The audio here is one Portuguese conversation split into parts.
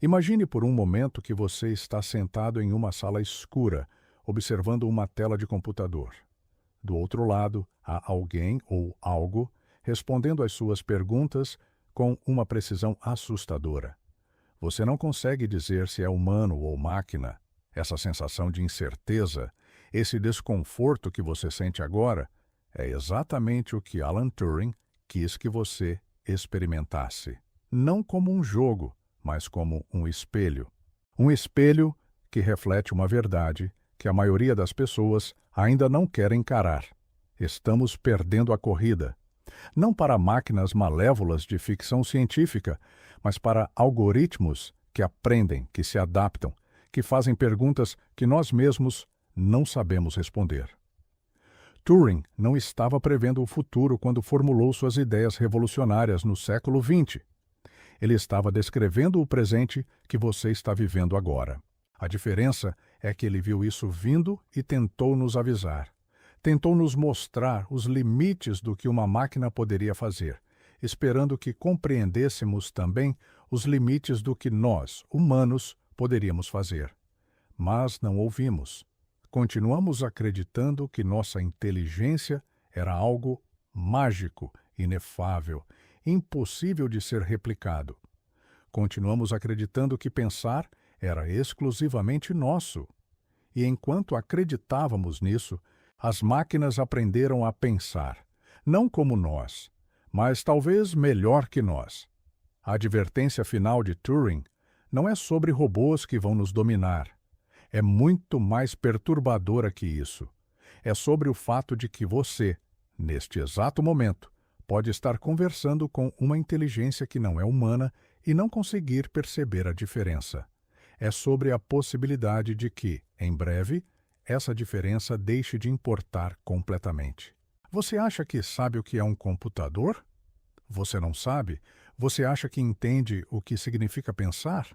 Imagine por um momento que você está sentado em uma sala escura, observando uma tela de computador. Do outro lado, há alguém ou algo respondendo às suas perguntas com uma precisão assustadora. Você não consegue dizer se é humano ou máquina. Essa sensação de incerteza, esse desconforto que você sente agora, é exatamente o que Alan Turing quis que você experimentasse. Não como um jogo, mas como um espelho. Um espelho que reflete uma verdade que a maioria das pessoas ainda não quer encarar. Estamos perdendo a corrida. Não para máquinas malévolas de ficção científica, mas para algoritmos que aprendem, que se adaptam, que fazem perguntas que nós mesmos não sabemos responder. Turing não estava prevendo o futuro quando formulou suas ideias revolucionárias no século XX. Ele estava descrevendo o presente que você está vivendo agora. A diferença é que ele viu isso vindo e tentou nos avisar. Tentou nos mostrar os limites do que uma máquina poderia fazer, esperando que compreendêssemos também os limites do que nós, humanos, poderíamos fazer. Mas não ouvimos. Continuamos acreditando que nossa inteligência era algo mágico, inefável, impossível de ser replicado. Continuamos acreditando que pensar era exclusivamente nosso. E enquanto acreditávamos nisso, as máquinas aprenderam a pensar, não como nós, mas talvez melhor que nós. A advertência final de Turing não é sobre robôs que vão nos dominar. É muito mais perturbadora que isso. É sobre o fato de que você, neste exato momento, pode estar conversando com uma inteligência que não é humana e não conseguir perceber a diferença. É sobre a possibilidade de que, em breve, essa diferença deixe de importar completamente. Você acha que sabe o que é um computador? Você não sabe? Você acha que entende o que significa pensar?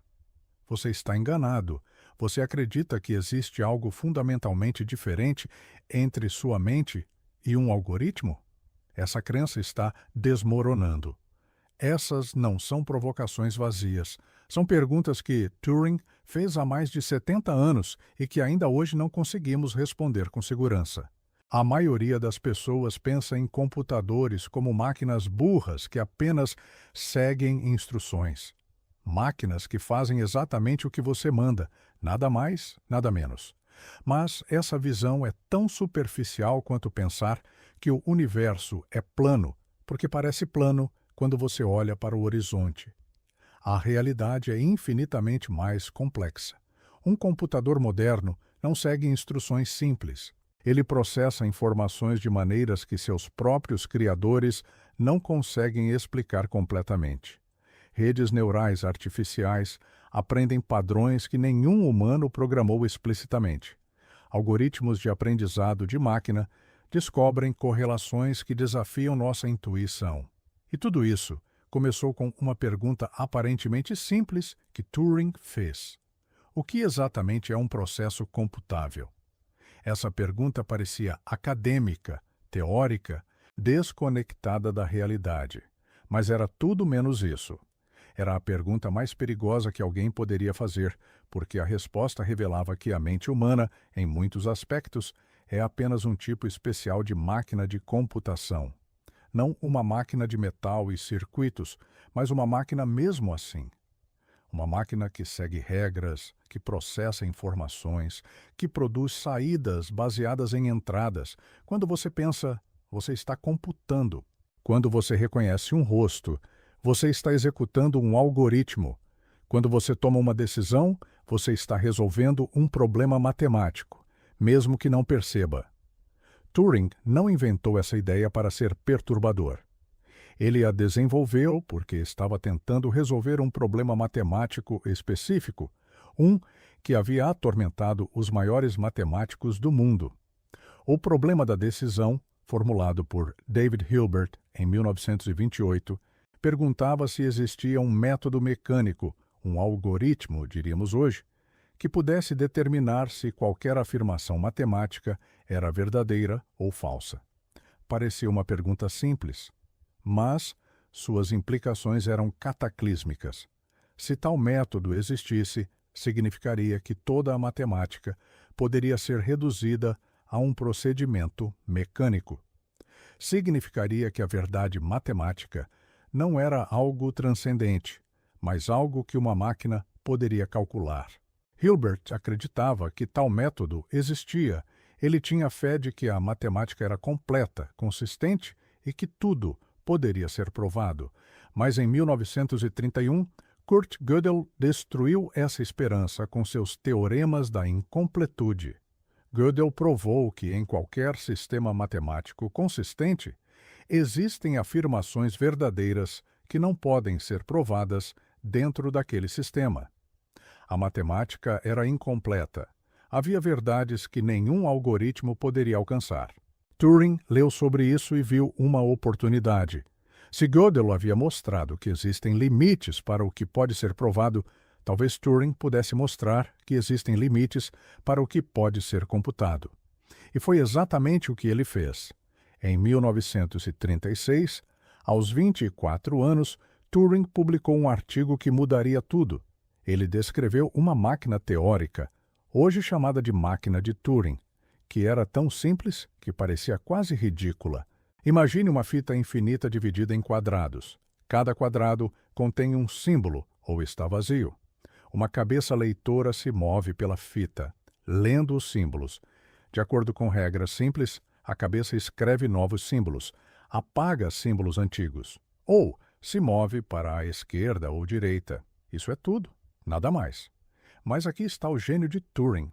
Você está enganado. Você acredita que existe algo fundamentalmente diferente entre sua mente e um algoritmo? Essa crença está desmoronando. Essas não são provocações vazias. São perguntas que Turing fez há mais de 70 anos e que ainda hoje não conseguimos responder com segurança. A maioria das pessoas pensa em computadores como máquinas burras que apenas seguem instruções. Máquinas que fazem exatamente o que você manda, nada mais, nada menos. Mas essa visão é tão superficial quanto pensar que o universo é plano, porque parece plano quando você olha para o horizonte. A realidade é infinitamente mais complexa. Um computador moderno não segue instruções simples. Ele processa informações de maneiras que seus próprios criadores não conseguem explicar completamente. Redes neurais artificiais aprendem padrões que nenhum humano programou explicitamente. Algoritmos de aprendizado de máquina descobrem correlações que desafiam nossa intuição. E tudo isso começou com uma pergunta aparentemente simples que Turing fez. O que exatamente é um processo computável? Essa pergunta parecia acadêmica, teórica, desconectada da realidade. Mas era tudo menos isso. Era a pergunta mais perigosa que alguém poderia fazer, porque a resposta revelava que a mente humana, em muitos aspectos, é apenas um tipo especial de máquina de computação. Não uma máquina de metal e circuitos, mas uma máquina mesmo assim. Uma máquina que segue regras, que processa informações, que produz saídas baseadas em entradas. Quando você pensa, você está computando. Quando você reconhece um rosto, você está executando um algoritmo. Quando você toma uma decisão, você está resolvendo um problema matemático, mesmo que não perceba. Turing não inventou essa ideia para ser perturbador. Ele a desenvolveu porque estava tentando resolver um problema matemático específico, um que havia atormentado os maiores matemáticos do mundo. O problema da decisão, formulado por David Hilbert em 1928, perguntava se existia um método mecânico, um algoritmo, diríamos hoje, que pudesse determinar se qualquer afirmação matemática era verdadeira ou falsa. Parecia uma pergunta simples, mas suas implicações eram cataclísmicas. Se tal método existisse, significaria que toda a matemática poderia ser reduzida a um procedimento mecânico. Significaria que a verdade matemática não era algo transcendente, mas algo que uma máquina poderia calcular. Hilbert acreditava que tal método existia. Ele tinha fé de que a matemática era completa, consistente e que tudo poderia ser provado. Mas em 1931, Kurt Gödel destruiu essa esperança com seus teoremas da incompletude. Gödel provou que em qualquer sistema matemático consistente existem afirmações verdadeiras que não podem ser provadas dentro daquele sistema. A matemática era incompleta. Havia verdades que nenhum algoritmo poderia alcançar. Turing leu sobre isso e viu uma oportunidade. Se Gödel havia mostrado que existem limites para o que pode ser provado, talvez Turing pudesse mostrar que existem limites para o que pode ser computado. E foi exatamente o que ele fez. Em 1936, aos 24 anos, Turing publicou um artigo que mudaria tudo. Ele descreveu uma máquina teórica, hoje chamada de máquina de Turing, que era tão simples que parecia quase ridícula. Imagine uma fita infinita dividida em quadrados. Cada quadrado contém um símbolo ou está vazio. Uma cabeça leitora se move pela fita, lendo os símbolos. De acordo com regras simples, a cabeça escreve novos símbolos, apaga símbolos antigos, ou se move para a esquerda ou direita. Isso é tudo, nada mais. Mas aqui está o gênio de Turing.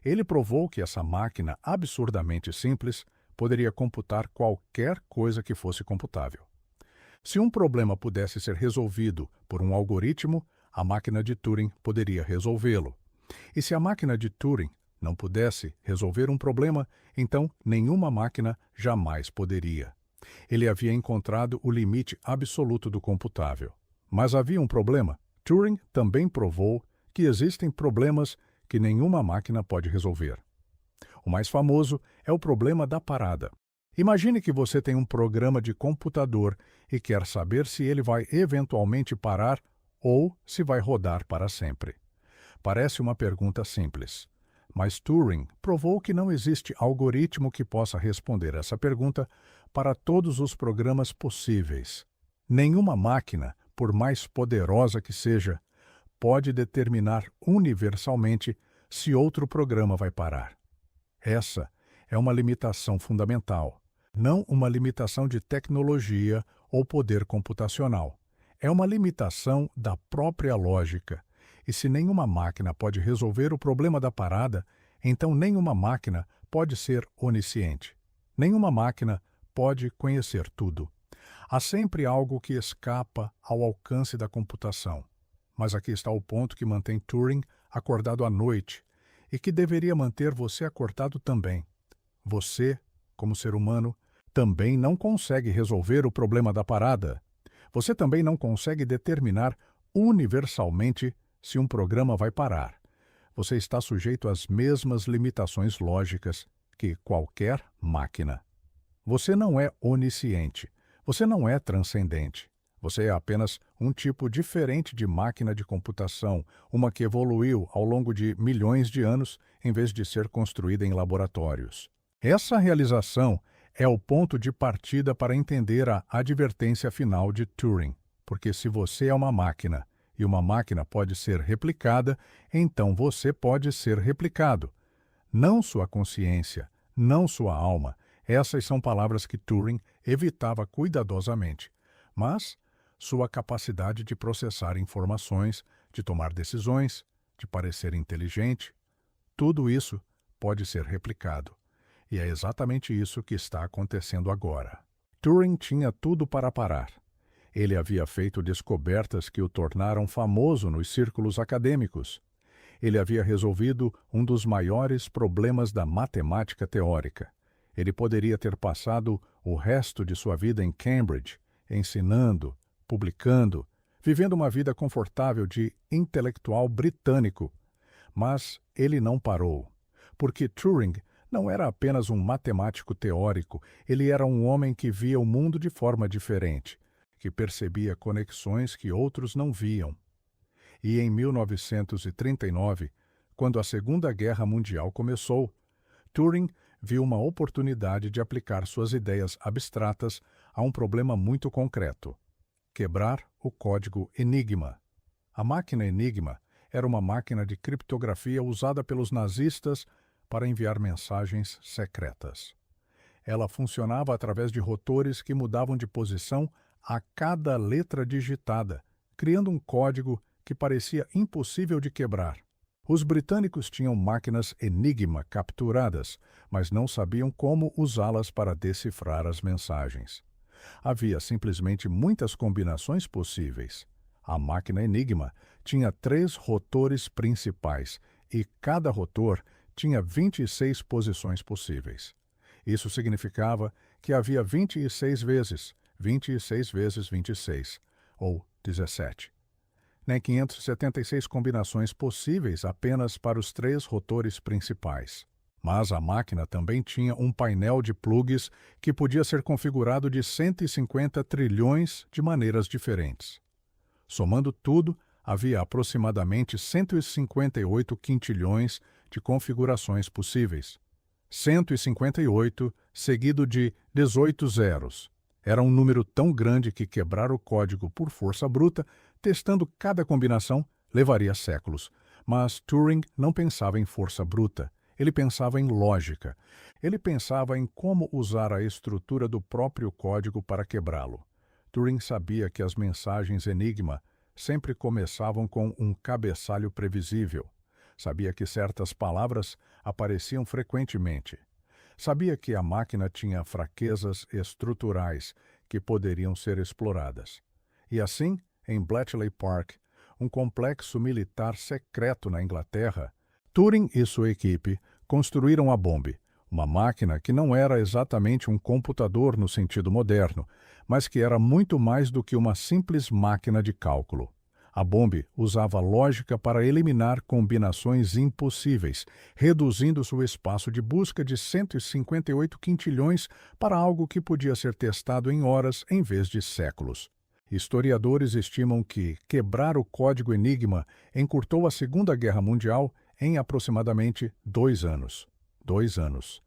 Ele provou que essa máquina absurdamente simples poderia computar qualquer coisa que fosse computável. Se um problema pudesse ser resolvido por um algoritmo, a máquina de Turing poderia resolvê-lo. E se a máquina de Turing não pudesse resolver um problema, então nenhuma máquina jamais poderia. Ele havia encontrado o limite absoluto do computável. Mas havia um problema. Turing também provou que existem problemas que nenhuma máquina pode resolver. O mais famoso é o problema da parada. Imagine que você tem um programa de computador e quer saber se ele vai eventualmente parar ou se vai rodar para sempre. Parece uma pergunta simples, mas Turing provou que não existe algoritmo que possa responder essa pergunta para todos os programas possíveis. Nenhuma máquina, por mais poderosa que seja, pode determinar universalmente se outro programa vai parar. Essa é uma limitação fundamental, não uma limitação de tecnologia ou poder computacional. É uma limitação da própria lógica. E se nenhuma máquina pode resolver o problema da parada, então nenhuma máquina pode ser onisciente. Nenhuma máquina pode conhecer tudo. Há sempre algo que escapa ao alcance da computação. Mas aqui está o ponto que mantém Turing acordado à noite e que deveria manter você acordado também. Você, como ser humano, também não consegue resolver o problema da parada. Você também não consegue determinar universalmente se um programa vai parar. Você está sujeito às mesmas limitações lógicas que qualquer máquina. Você não é onisciente. Você não é transcendente. Você é apenas um tipo diferente de máquina de computação, uma que evoluiu ao longo de milhões de anos em vez de ser construída em laboratórios. Essa realização é o ponto de partida para entender a advertência final de Turing, porque se você é uma máquina e uma máquina pode ser replicada, então você pode ser replicado. Não sua consciência, não sua alma. Essas são palavras que Turing evitava cuidadosamente. Mas sua capacidade de processar informações, de tomar decisões, de parecer inteligente, tudo isso pode ser replicado. E é exatamente isso que está acontecendo agora. Turing tinha tudo para parar. Ele havia feito descobertas que o tornaram famoso nos círculos acadêmicos. Ele havia resolvido um dos maiores problemas da matemática teórica. Ele poderia ter passado o resto de sua vida em Cambridge, ensinando, publicando, vivendo uma vida confortável de intelectual britânico. Mas ele não parou, porque Turing não era apenas um matemático teórico, ele era um homem que via o mundo de forma diferente, que percebia conexões que outros não viam. E em 1939, quando a Segunda Guerra Mundial começou, Turing viu uma oportunidade de aplicar suas ideias abstratas a um problema muito concreto: quebrar o código Enigma. A máquina Enigma era uma máquina de criptografia usada pelos nazistas para enviar mensagens secretas. Ela funcionava através de rotores que mudavam de posição a cada letra digitada, criando um código que parecia impossível de quebrar. Os britânicos tinham máquinas Enigma capturadas, mas não sabiam como usá-las para decifrar as mensagens. Havia simplesmente muitas combinações possíveis. A máquina Enigma tinha 3 rotores principais e cada rotor tinha 26 posições possíveis. Isso significava que havia 26 vezes 26, ou 17. Nem 576 combinações possíveis apenas para os 3 rotores principais. Mas a máquina também tinha um painel de plugs que podia ser configurado de 150 trilhões de maneiras diferentes. Somando tudo, havia aproximadamente 158 quintilhões de configurações possíveis. 158 seguido de 18 zeros. Era um número tão grande que quebrar o código por força bruta, testando cada combinação, levaria séculos. Mas Turing não pensava em força bruta. Ele pensava em lógica. Ele pensava em como usar a estrutura do próprio código para quebrá-lo. Turing sabia que as mensagens Enigma sempre começavam com um cabeçalho previsível. Sabia que certas palavras apareciam frequentemente. Sabia que a máquina tinha fraquezas estruturais que poderiam ser exploradas. E assim, em Bletchley Park, um complexo militar secreto na Inglaterra, Turing e sua equipe construíram a Bombe, uma máquina que não era exatamente um computador no sentido moderno, mas que era muito mais do que uma simples máquina de cálculo. A Bombe usava lógica para eliminar combinações impossíveis, reduzindo seu espaço de busca de 158 quintilhões para algo que podia ser testado em horas em vez de séculos. Historiadores estimam que quebrar o código Enigma encurtou a Segunda Guerra Mundial em aproximadamente 2 anos. 2 anos.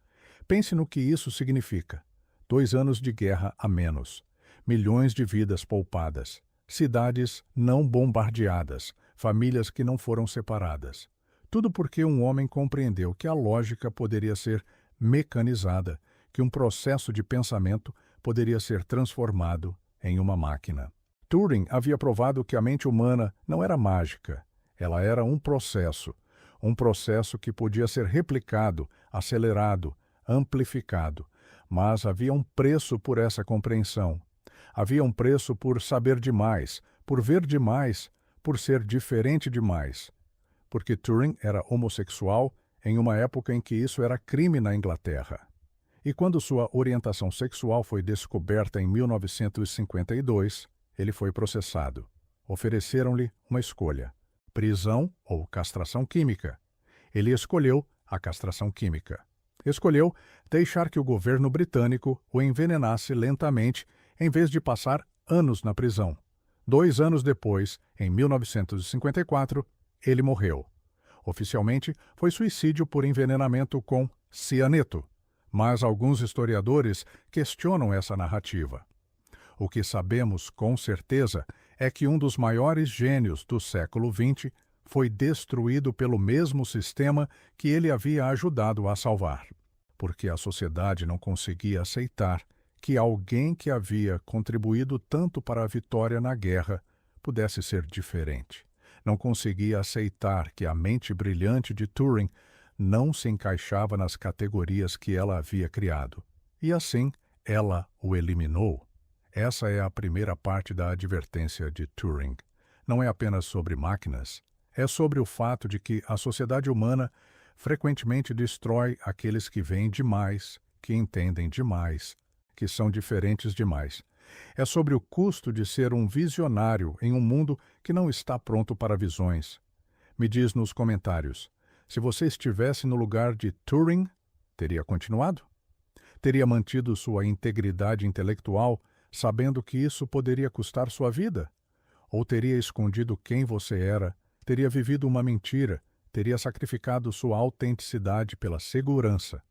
Pense no que isso significa. 2 anos de guerra a menos. Milhões de vidas poupadas. Cidades não bombardeadas, famílias que não foram separadas. Tudo porque um homem compreendeu que a lógica poderia ser mecanizada, que um processo de pensamento poderia ser transformado em uma máquina. Turing havia provado que a mente humana não era mágica, ela era um processo que podia ser replicado, acelerado, amplificado. Mas havia um preço por essa compreensão. Havia um preço por saber demais, por ver demais, por ser diferente demais. Porque Turing era homossexual em uma época em que isso era crime na Inglaterra. E quando sua orientação sexual foi descoberta em 1952, ele foi processado. Ofereceram-lhe uma escolha: prisão ou castração química. Ele escolheu a castração química. Escolheu deixar que o governo britânico o envenenasse lentamente em vez de passar anos na prisão. 2 anos depois, em 1954, ele morreu. Oficialmente, foi suicídio por envenenamento com cianeto, mas alguns historiadores questionam essa narrativa. O que sabemos com certeza é que um dos maiores gênios do século XX foi destruído pelo mesmo sistema que ele havia ajudado a salvar, porque a sociedade não conseguia aceitar que alguém que havia contribuído tanto para a vitória na guerra pudesse ser diferente. Não conseguia aceitar que a mente brilhante de Turing não se encaixava nas categorias que ela havia criado. E assim, ela o eliminou. Essa é a primeira parte da advertência de Turing. Não é apenas sobre máquinas, é sobre o fato de que a sociedade humana frequentemente destrói aqueles que veem demais, que entendem demais, que são diferentes demais. É sobre o custo de ser um visionário em um mundo que não está pronto para visões. Me diz nos comentários, se você estivesse no lugar de Turing, teria continuado? Teria mantido sua integridade intelectual, sabendo que isso poderia custar sua vida? Ou teria escondido quem você era, teria vivido uma mentira, teria sacrificado sua autenticidade pela segurança.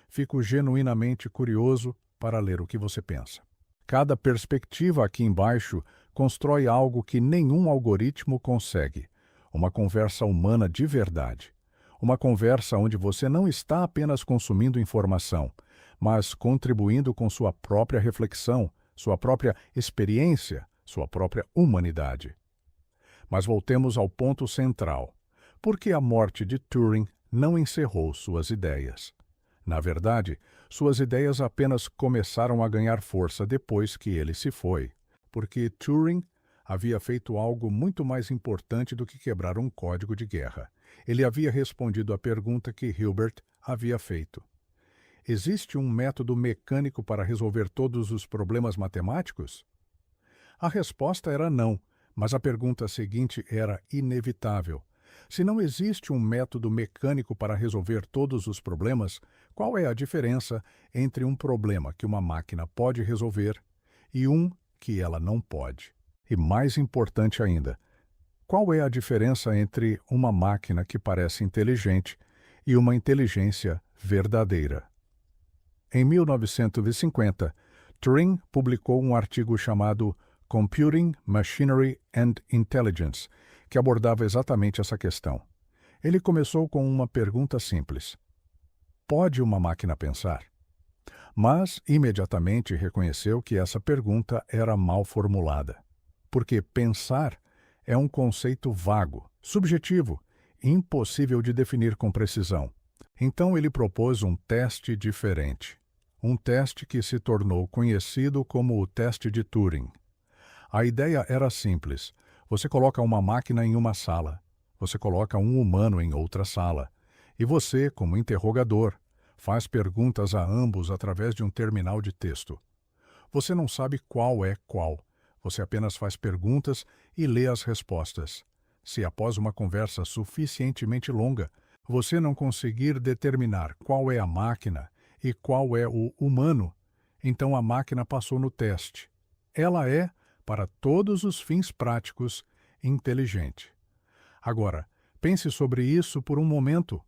Fico genuinamente curioso para ler o que você pensa. Cada perspectiva aqui embaixo constrói algo que nenhum algoritmo consegue. Uma conversa humana de verdade. Uma conversa onde você não está apenas consumindo informação, mas contribuindo com sua própria reflexão, sua própria experiência, sua própria humanidade. Mas voltemos ao ponto central. Por que a morte de Turing não encerrou suas ideias? Na verdade, suas ideias apenas começaram a ganhar força depois que ele se foi, porque Turing havia feito algo muito mais importante do que quebrar um código de guerra. Ele havia respondido à pergunta que Hilbert havia feito. Existe um método mecânico para resolver todos os problemas matemáticos? A resposta era não, mas a pergunta seguinte era inevitável. Se não existe um método mecânico para resolver todos os problemas, qual é a diferença entre um problema que uma máquina pode resolver e um que ela não pode? E mais importante ainda, qual é a diferença entre uma máquina que parece inteligente e uma inteligência verdadeira? Em 1950, Turing publicou um artigo chamado Computing, Machinery and Intelligence, que abordava exatamente essa questão. Ele começou com uma pergunta simples: pode uma máquina pensar? Mas imediatamente reconheceu que essa pergunta era mal formulada, porque pensar é um conceito vago, subjetivo, impossível de definir com precisão. Então ele propôs um teste diferente, um teste que se tornou conhecido como o teste de Turing. A ideia era simples. Você coloca uma máquina em uma sala, você coloca um humano em outra sala, e você, como interrogador, faz perguntas a ambos através de um terminal de texto. Você não sabe qual é qual, você apenas faz perguntas e lê as respostas. Se após uma conversa suficientemente longa, você não conseguir determinar qual é a máquina e qual é o humano, então a máquina passou no teste. Ela é, para todos os fins práticos, inteligente. Agora, pense sobre isso por um momento.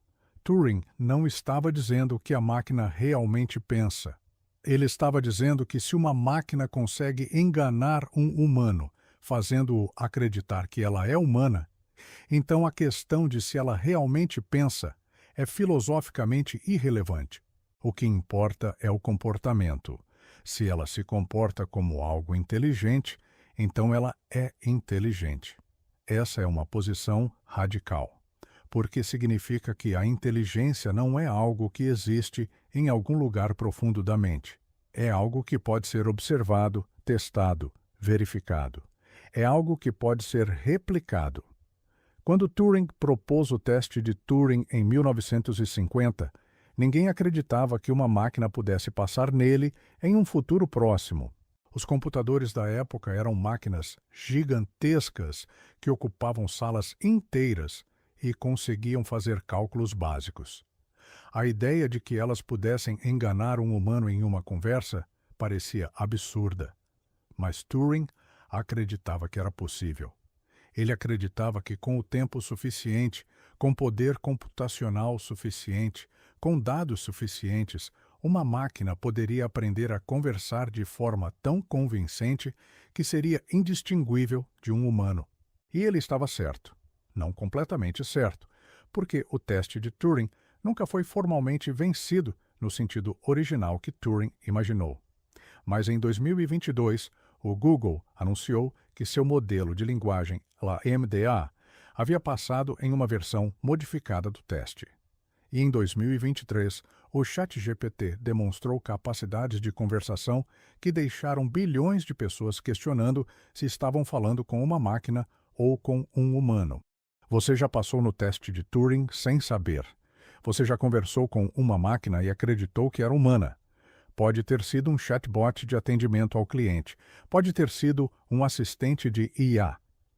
Turing não estava dizendo que a máquina realmente pensa. Ele estava dizendo que se uma máquina consegue enganar um humano, fazendo-o acreditar que ela é humana, então a questão de se ela realmente pensa é filosoficamente irrelevante. O que importa é o comportamento. Se ela se comporta como algo inteligente, então ela é inteligente. Essa é uma posição radical, porque significa que a inteligência não é algo que existe em algum lugar profundo da mente. É algo que pode ser observado, testado, verificado. É algo que pode ser replicado. Quando Turing propôs o teste de Turing em 1950, ninguém acreditava que uma máquina pudesse passar nele em um futuro próximo. Os computadores da época eram máquinas gigantescas que ocupavam salas inteiras e conseguiam fazer cálculos básicos. A ideia de que elas pudessem enganar um humano em uma conversa parecia absurda. Mas Turing acreditava que era possível. Ele acreditava que com o tempo suficiente, com poder computacional suficiente, com dados suficientes, uma máquina poderia aprender a conversar de forma tão convincente que seria indistinguível de um humano. E ele estava certo. Não completamente certo, porque o teste de Turing nunca foi formalmente vencido no sentido original que Turing imaginou. Mas em 2022, o Google anunciou que seu modelo de linguagem, LaMDA, havia passado em uma versão modificada do teste. E em 2023, o ChatGPT demonstrou capacidades de conversação que deixaram bilhões de pessoas questionando se estavam falando com uma máquina ou com um humano. Você já passou no teste de Turing sem saber. Você já conversou com uma máquina e acreditou que era humana. Pode ter sido um chatbot de atendimento ao cliente. Pode ter sido um assistente de IA.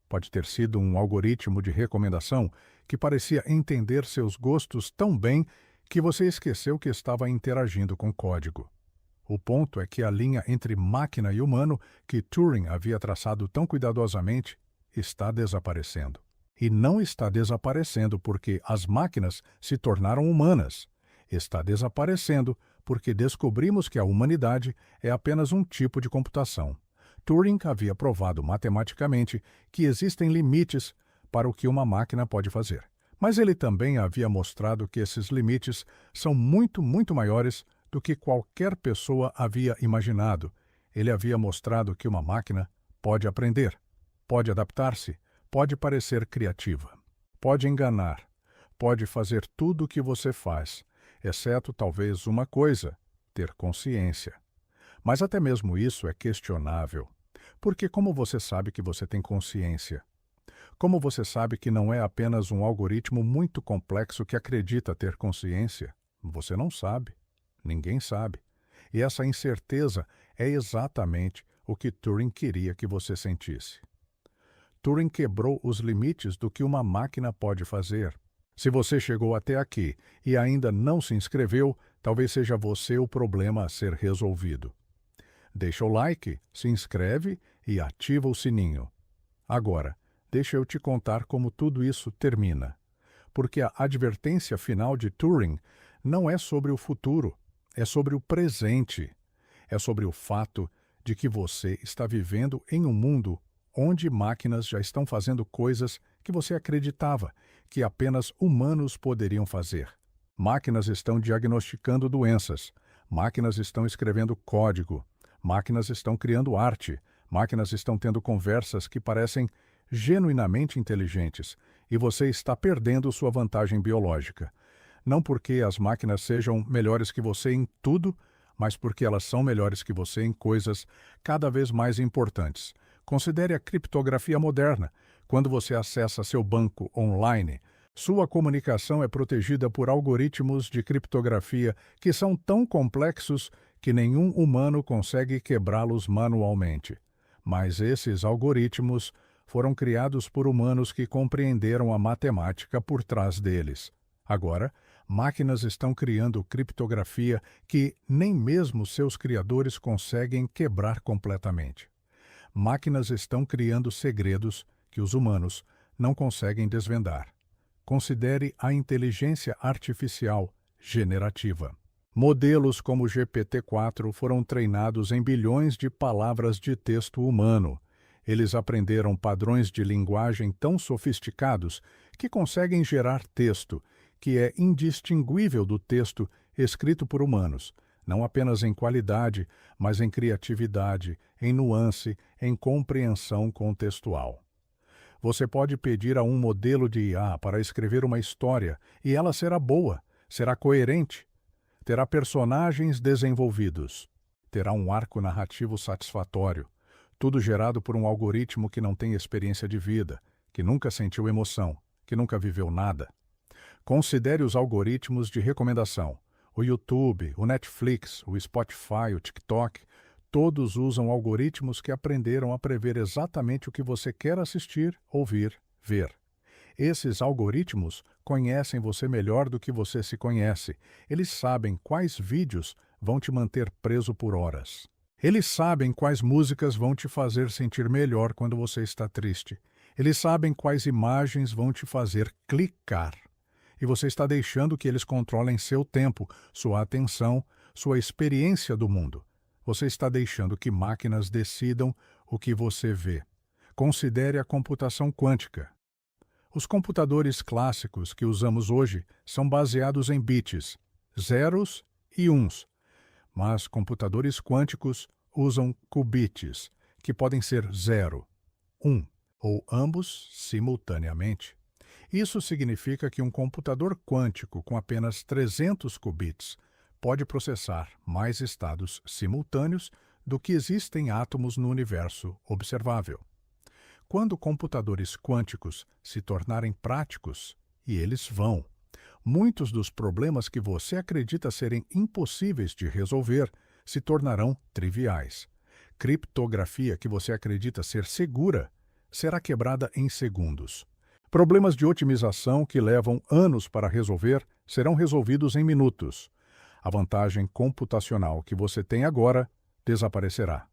Pode ter sido um algoritmo de recomendação que parecia entender seus gostos tão bem que você esqueceu que estava interagindo com código. O ponto é que a linha entre máquina e humano, que Turing havia traçado tão cuidadosamente, está desaparecendo. E não está desaparecendo porque as máquinas se tornaram humanas. Está desaparecendo porque descobrimos que a humanidade é apenas um tipo de computação. Turing havia provado matematicamente que existem limites para o que uma máquina pode fazer. Mas ele também havia mostrado que esses limites são muito, muito maiores do que qualquer pessoa havia imaginado. Ele havia mostrado que uma máquina pode aprender, pode adaptar-se, pode parecer criativa, pode enganar, pode fazer tudo o que você faz, exceto talvez uma coisa: ter consciência. Mas até mesmo isso é questionável. Porque como você sabe que você tem consciência? Como você sabe que não é apenas um algoritmo muito complexo que acredita ter consciência? Você não sabe. Ninguém sabe. E essa incerteza é exatamente o que Turing queria que você sentisse. Turing quebrou os limites do que uma máquina pode fazer. Se você chegou até aqui e ainda não se inscreveu, talvez seja você o problema a ser resolvido. Deixa o like, se inscreve e ativa o sininho. Agora, deixa eu te contar como tudo isso termina. Porque a advertência final de Turing não é sobre o futuro, é sobre o presente. É sobre o fato de que você está vivendo em um mundo onde máquinas já estão fazendo coisas que você acreditava que apenas humanos poderiam fazer. Máquinas estão diagnosticando doenças, máquinas estão escrevendo código, máquinas estão criando arte, máquinas estão tendo conversas que parecem genuinamente inteligentes, e você está perdendo sua vantagem biológica. Não porque as máquinas sejam melhores que você em tudo, mas porque elas são melhores que você em coisas cada vez mais importantes. Considere a criptografia moderna. Quando você acessa seu banco online, sua comunicação é protegida por algoritmos de criptografia que são tão complexos que nenhum humano consegue quebrá-los manualmente. Mas esses algoritmos foram criados por humanos que compreenderam a matemática por trás deles. Agora, máquinas estão criando criptografia que nem mesmo seus criadores conseguem quebrar completamente. Máquinas estão criando segredos que os humanos não conseguem desvendar. Considere a inteligência artificial generativa. Modelos como o GPT-4 foram treinados em bilhões de palavras de texto humano. Eles aprenderam padrões de linguagem tão sofisticados que conseguem gerar texto que é indistinguível do texto escrito por humanos, não apenas em qualidade, mas em criatividade, em nuance, em compreensão contextual. Você pode pedir a um modelo de IA para escrever uma história e ela será boa, será coerente, terá personagens desenvolvidos, terá um arco narrativo satisfatório, tudo gerado por um algoritmo que não tem experiência de vida, que nunca sentiu emoção, que nunca viveu nada. Considere os algoritmos de recomendação. O YouTube, o Netflix, o Spotify, o TikTok, todos usam algoritmos que aprenderam a prever exatamente o que você quer assistir, ouvir, ver. Esses algoritmos conhecem você melhor do que você se conhece. Eles sabem quais vídeos vão te manter preso por horas. Eles sabem quais músicas vão te fazer sentir melhor quando você está triste. Eles sabem quais imagens vão te fazer clicar. E você está deixando que eles controlem seu tempo, sua atenção, sua experiência do mundo. Você está deixando que máquinas decidam o que você vê. Considere a computação quântica. Os computadores clássicos que usamos hoje são baseados em bits, zeros e uns. Mas computadores quânticos usam qubits, que podem ser 0, 1 ou ambos simultaneamente. Isso significa que um computador quântico com apenas 300 qubits pode processar mais estados simultâneos do que existem átomos no universo observável. Quando computadores quânticos se tornarem práticos, e eles vão, muitos dos problemas que você acredita serem impossíveis de resolver se tornarão triviais. Criptografia que você acredita ser segura será quebrada em segundos. Problemas de otimização que levam anos para resolver serão resolvidos em minutos. A vantagem computacional que você tem agora desaparecerá.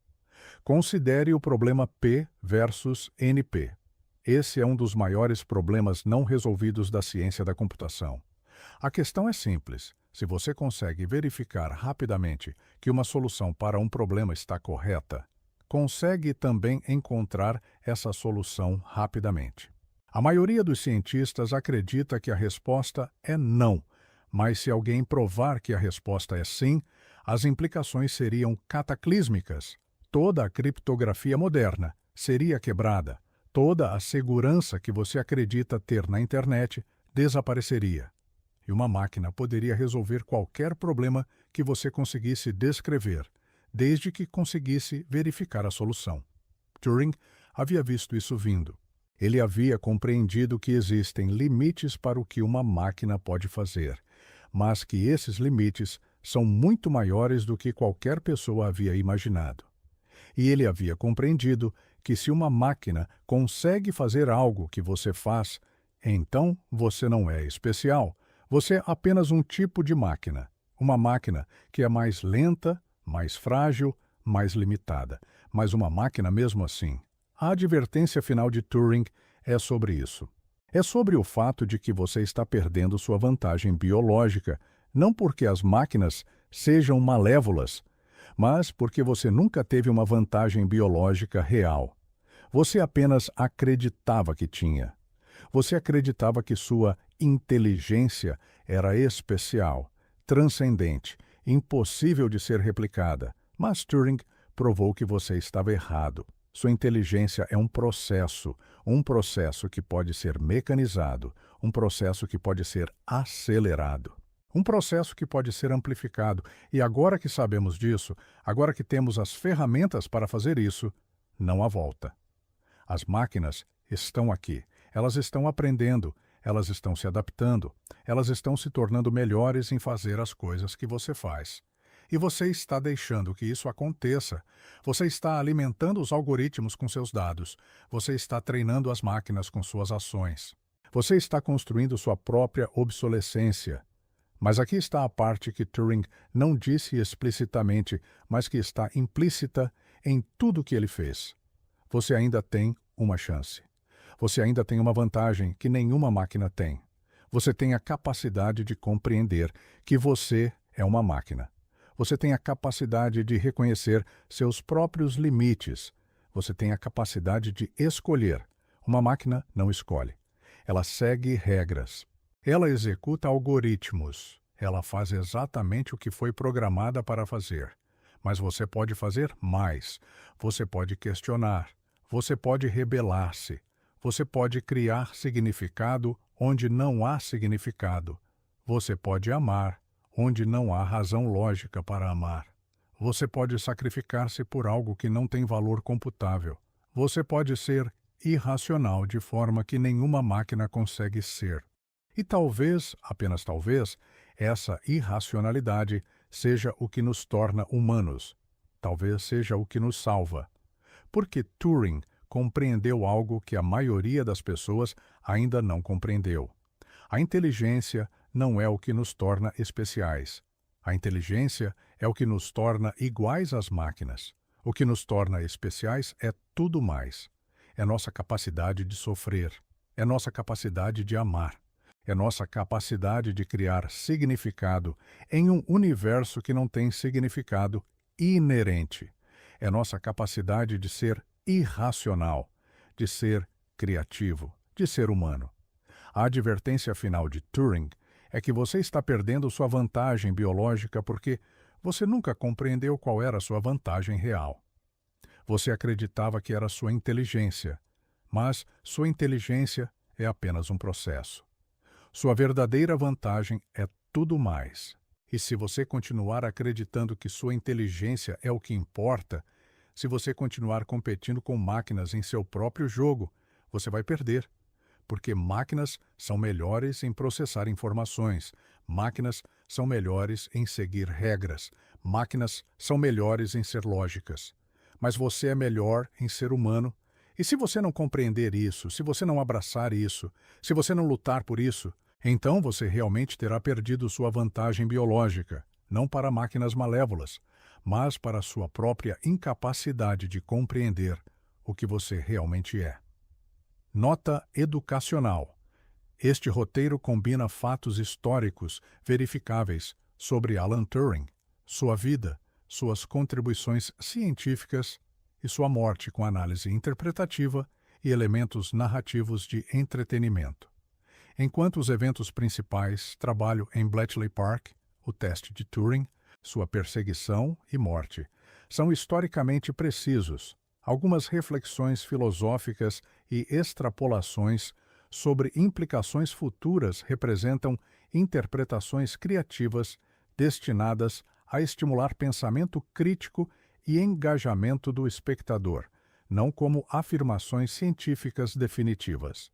Considere o problema P versus NP. Esse é um dos maiores problemas não resolvidos da ciência da computação. A questão é simples. Se você consegue verificar rapidamente que uma solução para um problema está correta, consegue também encontrar essa solução rapidamente. A maioria dos cientistas acredita que a resposta é não, mas se alguém provar que a resposta é sim, as implicações seriam cataclísmicas. Toda a criptografia moderna seria quebrada. Toda a segurança que você acredita ter na internet desapareceria. E uma máquina poderia resolver qualquer problema que você conseguisse descrever, desde que conseguisse verificar a solução. Turing havia visto isso vindo. Ele havia compreendido que existem limites para o que uma máquina pode fazer, mas que esses limites são muito maiores do que qualquer pessoa havia imaginado. E ele havia compreendido que se uma máquina consegue fazer algo que você faz, então você não é especial. Você é apenas um tipo de máquina. Uma máquina que é mais lenta, mais frágil, mais limitada. Mas uma máquina mesmo assim. A advertência final de Turing é sobre isso. É sobre o fato de que você está perdendo sua vantagem biológica, não porque as máquinas sejam malévolas, mas porque você nunca teve uma vantagem biológica real. Você apenas acreditava que tinha. Você acreditava que sua inteligência era especial, transcendente, impossível de ser replicada. Mas Turing provou que você estava errado. Sua inteligência é um processo que pode ser mecanizado, um processo que pode ser acelerado. Um processo que pode ser amplificado. E agora que sabemos disso, agora que temos as ferramentas para fazer isso, não há volta. As máquinas estão aqui. Elas estão aprendendo, elas estão se adaptando, elas estão se tornando melhores em fazer as coisas que você faz. E você está deixando que isso aconteça. Você está alimentando os algoritmos com seus dados. Você está treinando as máquinas com suas ações. Você está construindo sua própria obsolescência. Mas aqui está a parte que Turing não disse explicitamente, mas que está implícita em tudo que ele fez. Você ainda tem uma chance. Você ainda tem uma vantagem que nenhuma máquina tem. Você tem a capacidade de compreender que você é uma máquina. Você tem a capacidade de reconhecer seus próprios limites. Você tem a capacidade de escolher. Uma máquina não escolhe. Ela segue regras. Ela executa algoritmos. Ela faz exatamente o que foi programada para fazer. Mas você pode fazer mais. Você pode questionar. Você pode rebelar-se. Você pode criar significado onde não há significado. Você pode amar onde não há razão lógica para amar. Você pode sacrificar-se por algo que não tem valor computável. Você pode ser irracional de forma que nenhuma máquina consegue ser. E talvez, apenas talvez, essa irracionalidade seja o que nos torna humanos. Talvez seja o que nos salva. Porque Turing compreendeu algo que a maioria das pessoas ainda não compreendeu. A inteligência não é o que nos torna especiais. A inteligência é o que nos torna iguais às máquinas. O que nos torna especiais é tudo mais. É nossa capacidade de sofrer. É nossa capacidade de amar. É nossa capacidade de criar significado em um universo que não tem significado inerente. É nossa capacidade de ser irracional, de ser criativo, de ser humano. A advertência final de Turing é que você está perdendo sua vantagem biológica porque você nunca compreendeu qual era a sua vantagem real. Você acreditava que era sua inteligência, mas sua inteligência é apenas um processo. Sua verdadeira vantagem é tudo mais. E se você continuar acreditando que sua inteligência é o que importa, se você continuar competindo com máquinas em seu próprio jogo, você vai perder. Porque máquinas são melhores em processar informações, máquinas são melhores em seguir regras, máquinas são melhores em ser lógicas. Mas você é melhor em ser humano. E se você não compreender isso, se você não abraçar isso, se você não lutar por isso, então você realmente terá perdido sua vantagem biológica, não para máquinas malévolas, mas para a sua própria incapacidade de compreender o que você realmente é. Nota educacional. Este roteiro combina fatos históricos verificáveis sobre Alan Turing, sua vida, suas contribuições científicas e sua morte com análise interpretativa e elementos narrativos de entretenimento. Enquanto os eventos principais, trabalho em Bletchley Park, o teste de Turing, sua perseguição e morte, são historicamente precisos, algumas reflexões filosóficas e extrapolações sobre implicações futuras representam interpretações criativas destinadas a estimular pensamento crítico e engajamento do espectador, não como afirmações científicas definitivas.